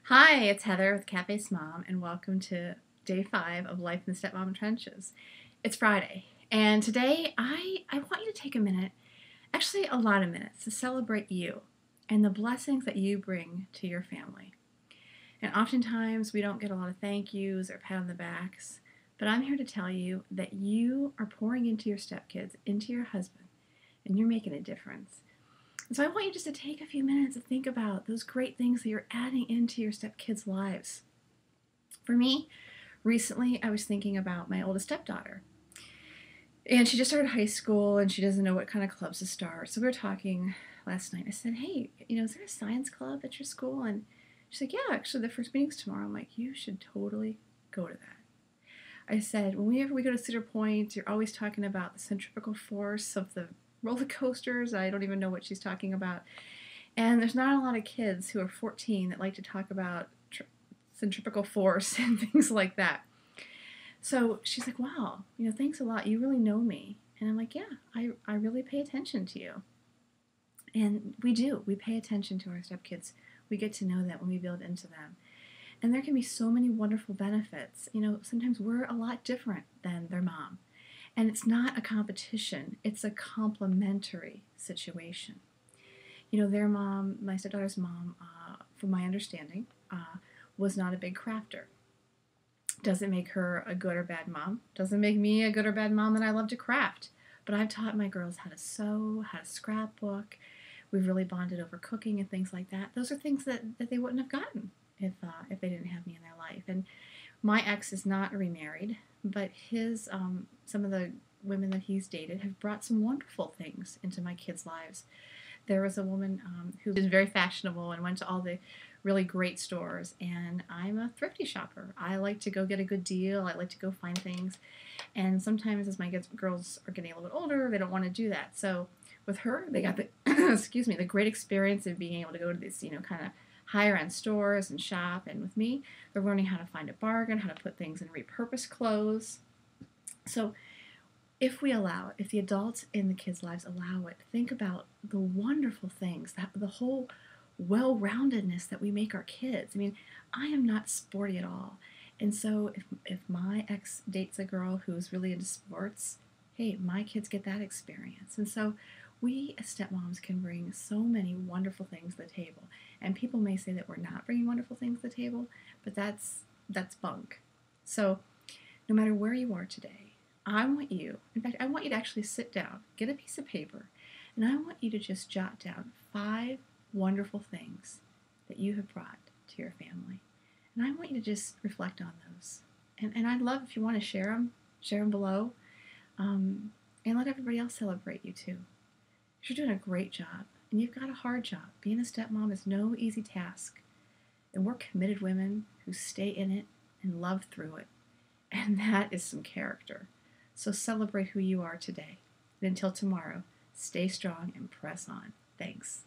Hi, it's Heather with Cafe Mom, and welcome to day 5 of Life in the Stepmom Trenches. It's Friday, and today I want you to take a minute, actually a lot of minutes, to celebrate you and the blessings that you bring to your family. And oftentimes we don't get a lot of thank yous or pat on the backs, but I'm here to tell you that you are pouring into your stepkids, into your husband, and you're making a difference. And so I want you just to take a few minutes to think about those great things that you're adding into your stepkids' lives. For me, recently I was thinking about my oldest stepdaughter. And she just started high school and she doesn't know what kind of clubs to start. So we were talking last night. I said, hey, is there a science club at your school? And she's like, yeah, actually the first meeting's tomorrow. I'm like, you should totally go to that. I said, whenever we go to Cedar Point, you're always talking about the centrifugal force of the roller coasters. I don't even know what she's talking about. And there's not a lot of kids who are 14 that like to talk about centrifugal force and things like that. So she's like, wow, thanks a lot. You really know me. And I'm like, yeah, I really pay attention to you. And we do. We pay attention to our stepkids. We get to know that when we build into them. And there can be so many wonderful benefits. Sometimes we're a lot different than their mom. And it's not a competition. It's a complementary situation. Their mom, my stepdaughter's mom, from my understanding, was not a big crafter. Doesn't make her a good or bad mom. Doesn't make me a good or bad mom that I love to craft. But I've taught my girls how to sew, how to scrapbook. We've really bonded over cooking and things like that. Those are things that they wouldn't have gotten if they didn't have me in their life. And my ex is not remarried, but his some of the women that he's dated have brought some wonderful things into my kids' lives. There was a woman who was very fashionable and went to all the really great stores, and I'm a thrifty shopper. I like to go get a good deal. I like to go find things, and sometimes as my girls are getting a little bit older, they don't want to do that. So with her, they got the the great experience of being able to go to these kind of higher end stores and shop. And with me, they're learning how to find a bargain, how to put things in repurposed clothes. So if the adults in the kids' lives allow it, think about the wonderful things, the whole well-roundedness that we make our kids. I am not sporty at all. And so if my ex dates a girl who's really into sports, hey, my kids get that experience. And so we as stepmoms can bring so many wonderful things to the table. And people may say that we're not bringing wonderful things to the table, but that's bunk. So no matter where you are today, I want you to actually sit down, get a piece of paper, and I want you to just jot down 5 wonderful things that you have brought to your family. And I want you to just reflect on those. And I'd love if you want to share them below, and let everybody else celebrate you too. You're doing a great job, and you've got a hard job. Being a stepmom is no easy task. And we're committed women who stay in it and love through it. And that is some character. So celebrate who you are today. And until tomorrow, stay strong and press on. Thanks.